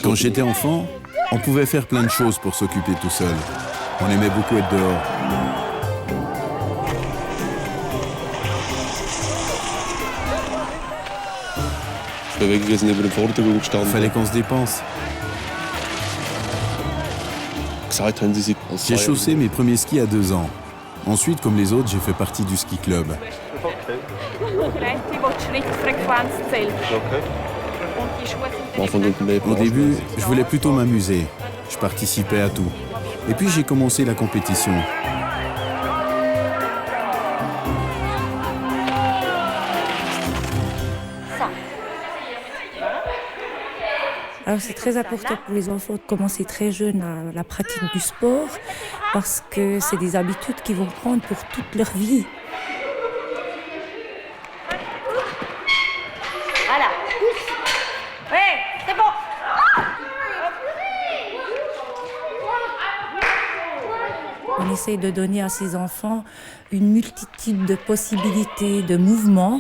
Quand j'étais enfant, on pouvait faire plein de choses pour s'occuper tout seul. On aimait beaucoup être dehors. Il fallait qu'on se dépense. J'ai chaussé mes premiers skis à 2 ans. Ensuite, comme les autres, j'ai fait partie du ski club. Au début, je voulais plutôt m'amuser. Je participais à tout. Et puis j'ai commencé la compétition. Alors c'est très important pour les enfants de commencer très jeune à la pratique du sport parce que c'est des habitudes qu'ils vont prendre pour toute leur vie. Voilà. Ouais, c'est bon. On essaye de donner à ces enfants une multitude de possibilités de mouvements.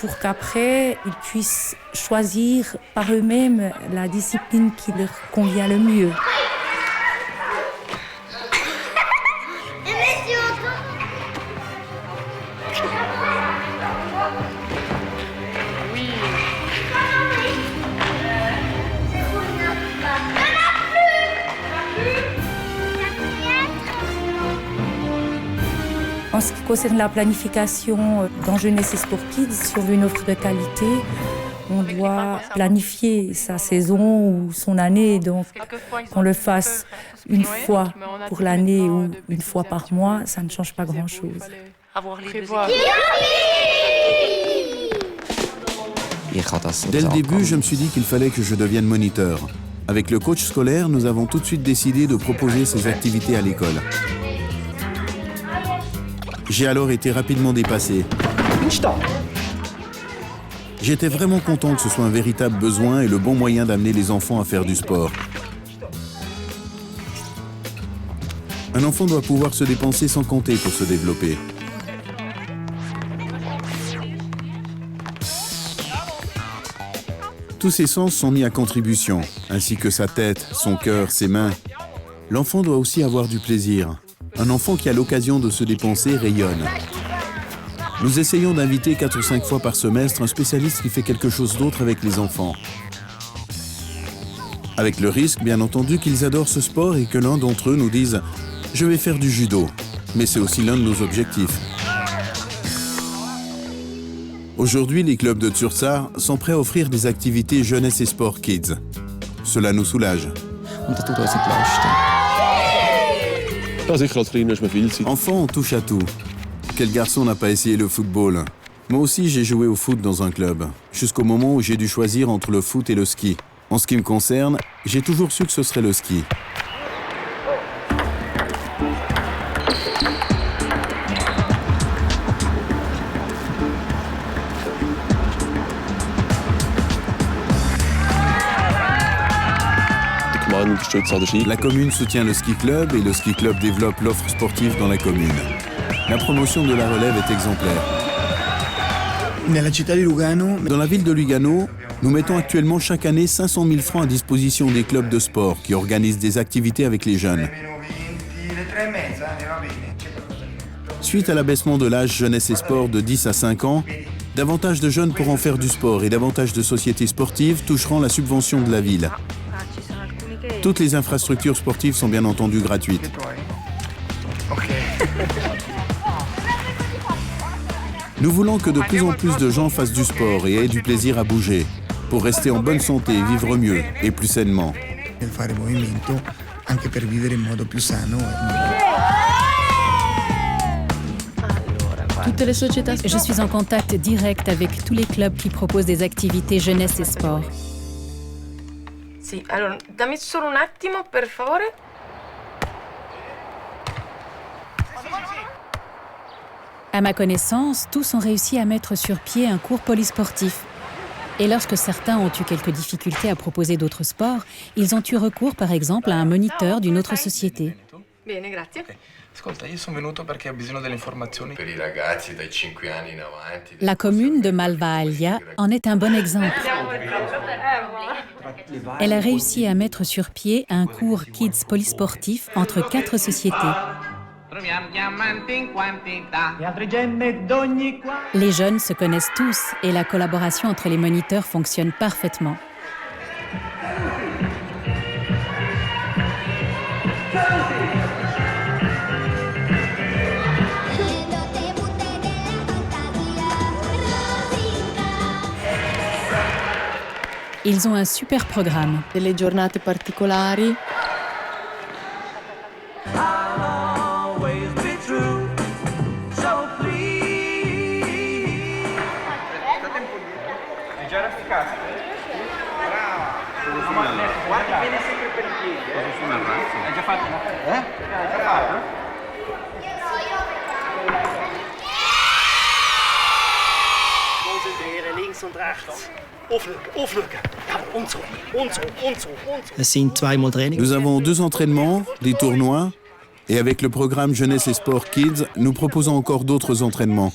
Pour qu'après, ils puissent choisir par eux-mêmes la discipline qui leur convient le mieux. En ce qui concerne la planification dans Jeunesse et Sport Kids, si on veut une offre de qualité, on doit planifier sa saison ou son année. Donc, qu'on le fasse une fois pour l'année ou une fois par mois, ça ne change pas grand-chose. Dès le début, je me suis dit qu'il fallait que je devienne moniteur. Avec le coach scolaire, nous avons tout de suite décidé de proposer ces activités à l'école. J'ai alors été rapidement dépassé. J'étais vraiment content que ce soit un véritable besoin et le bon moyen d'amener les enfants à faire du sport. Un enfant doit pouvoir se dépenser sans compter pour se développer. Tous ses sens sont mis à contribution, ainsi que sa tête, son cœur, ses mains. L'enfant doit aussi avoir du plaisir. Un enfant qui a l'occasion de se dépenser rayonne. Nous essayons d'inviter 4 ou 5 fois par semestre un spécialiste qui fait quelque chose d'autre avec les enfants. Avec le risque, bien entendu, qu'ils adorent ce sport et que l'un d'entre eux nous dise « Je vais faire du judo ». Mais c'est aussi l'un de nos objectifs. Aujourd'hui, les clubs de Tsursar sont prêts à offrir des activités Jeunesse et Sport Kids. Cela nous soulage. Enfant, on touche à tout. Quel garçon n'a pas essayé le football? Moi aussi, j'ai joué au foot dans un club, jusqu'au moment où j'ai dû choisir entre le foot et le ski. En ce qui me concerne, j'ai toujours su que ce serait le ski. La commune soutient le ski club et le ski club développe l'offre sportive dans la commune. La promotion de la relève est exemplaire. Dans la ville de Lugano, nous mettons actuellement chaque année 500 000 francs à disposition des clubs de sport qui organisent des activités avec les jeunes. Suite à l'abaissement de l'âge jeunesse et sport de 10 à 5 ans, davantage de jeunes pourront faire du sport et davantage de sociétés sportives toucheront la subvention de la ville. Toutes les infrastructures sportives sont bien entendu gratuites. Nous voulons que de plus en plus de gens fassent du sport et aient du plaisir à bouger, pour rester en bonne santé, vivre mieux et plus sainement. Je suis en contact direct avec tous les clubs qui proposent des activités jeunesse et sport. Sì, allora, dammi solo un attimo, per favore. À ma connaissance, tous ont réussi à mettre sur pied un cours polysportif. Et lorsque certains ont eu quelques difficultés à proposer d'autres sports, ils ont eu recours par exemple à un moniteur d'une autre société. Bene, grazie. Ascolta, io sono venuto perché ho bisogno delle informazioni per i ragazzi dai 5 anni in avanti. La commune de Malvaaglia en est un bon exemple. Elle a réussi à mettre sur pied un cours kids polysportif entre 4 sociétés. Les jeunes se connaissent tous et la collaboration entre les moniteurs fonctionne parfaitement. Ils ont un super programme. Delle giornate particolari. Concentreren, links und rechts. Aufschauen. Und so, und so, und so, und so. Es sind zweimal Training. Nous avons 2 entraînements, des tournois, et avec le programme Jeunesse et Sport Kids, nous proposons encore d'autres entraînements.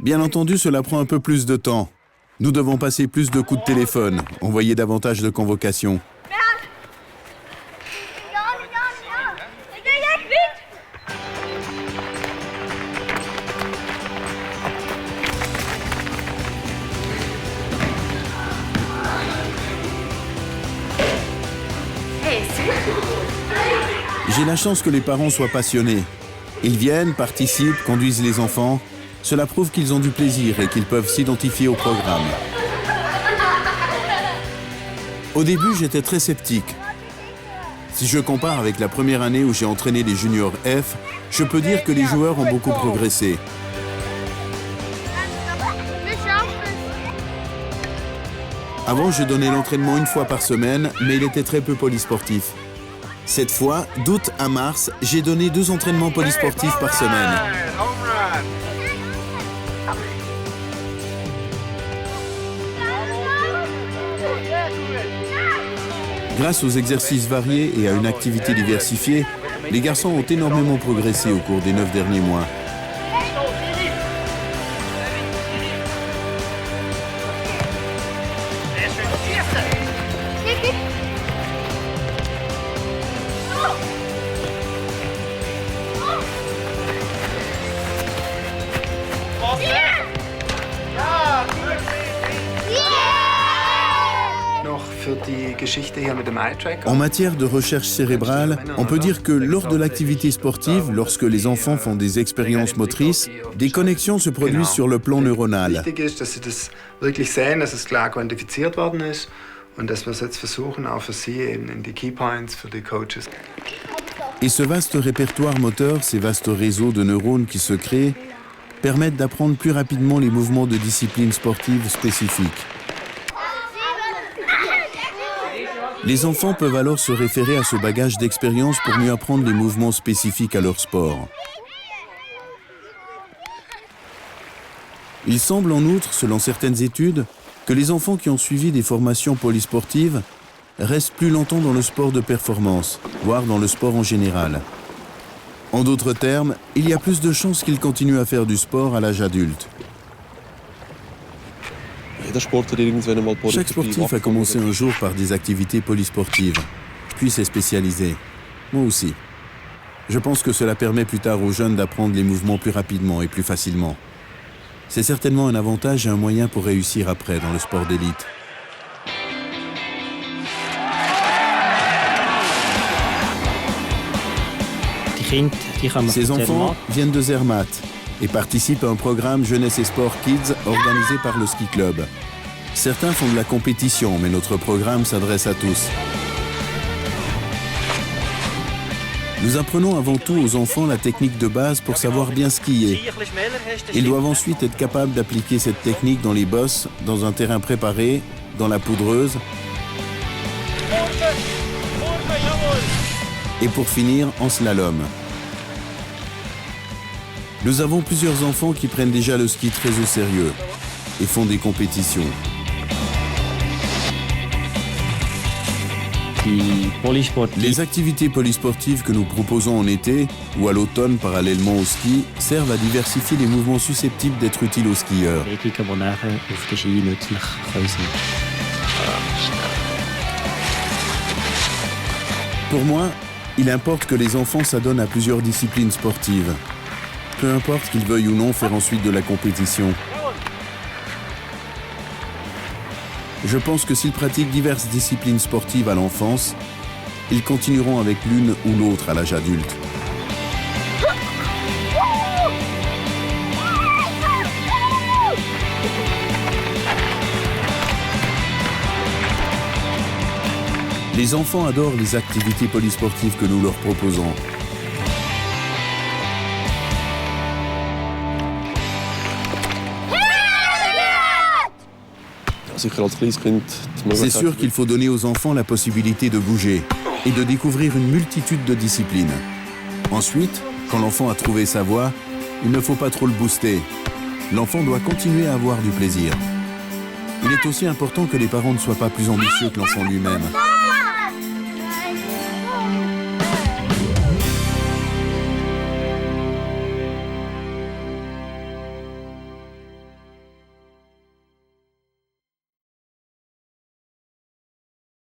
Bien entendu, cela prend un peu plus de temps. Nous devons passer plus de coups de téléphone, envoyer davantage de convocations. J'ai la chance que les parents soient passionnés. Ils viennent, participent, conduisent les enfants. Cela prouve qu'ils ont du plaisir et qu'ils peuvent s'identifier au programme. Au début, j'étais très sceptique. Si je compare avec la première année où j'ai entraîné les juniors F, je peux dire que les joueurs ont beaucoup progressé. Avant, je donnais l'entraînement 1 fois par semaine, mais il était très peu polysportif. Cette fois, d'août à mars, j'ai donné 2 entraînements polysportifs par semaine. Grâce aux exercices variés et à une activité diversifiée, les garçons ont énormément progressé au cours des 9 derniers mois. En matière de recherche cérébrale, on peut dire que lors de l'activité sportive, lorsque les enfants font des expériences motrices, des connexions se produisent sur le plan neuronal. Et ce vaste répertoire moteur, ces vastes réseaux de neurones qui se créent, permettent d'apprendre plus rapidement les mouvements de disciplines sportives spécifiques. Les enfants peuvent alors se référer à ce bagage d'expérience pour mieux apprendre les mouvements spécifiques à leur sport. Il semble en outre, selon certaines études, que les enfants qui ont suivi des formations polysportives restent plus longtemps dans le sport de performance, voire dans le sport en général. En d'autres termes, il y a plus de chances qu'ils continuent à faire du sport à l'âge adulte. Chaque sportif a commencé un jour par des activités polysportives, puis s'est spécialisé. Moi aussi. Je pense que cela permet plus tard aux jeunes d'apprendre les mouvements plus rapidement et plus facilement. C'est certainement un avantage et un moyen pour réussir après dans le sport d'élite. Ces enfants viennent de Zermatt et participent à un programme Jeunesse et Sport Kids organisé par le ski club. Certains font de la compétition, mais notre programme s'adresse à tous. Nous apprenons avant tout aux enfants la technique de base pour savoir bien skier. Ils doivent ensuite être capables d'appliquer cette technique dans les bosses, dans un terrain préparé, dans la poudreuse. Et pour finir, en slalom. Nous avons plusieurs enfants qui prennent déjà le ski très au sérieux et font des compétitions. Les activités polysportives que nous proposons en été ou à l'automne parallèlement au ski servent à diversifier les mouvements susceptibles d'être utiles aux skieurs. Pour moi, il importe que les enfants s'adonnent à plusieurs disciplines sportives. Peu importe qu'ils veuillent ou non faire ensuite de la compétition. Je pense que s'ils pratiquent diverses disciplines sportives à l'enfance, ils continueront avec l'une ou l'autre à l'âge adulte. Les enfants adorent les activités polysportives que nous leur proposons. C'est sûr qu'il faut donner aux enfants la possibilité de bouger et de découvrir une multitude de disciplines. Ensuite, quand l'enfant a trouvé sa voie, il ne faut pas trop le booster. L'enfant doit continuer à avoir du plaisir. Il est aussi important que les parents ne soient pas plus ambitieux que l'enfant lui-même.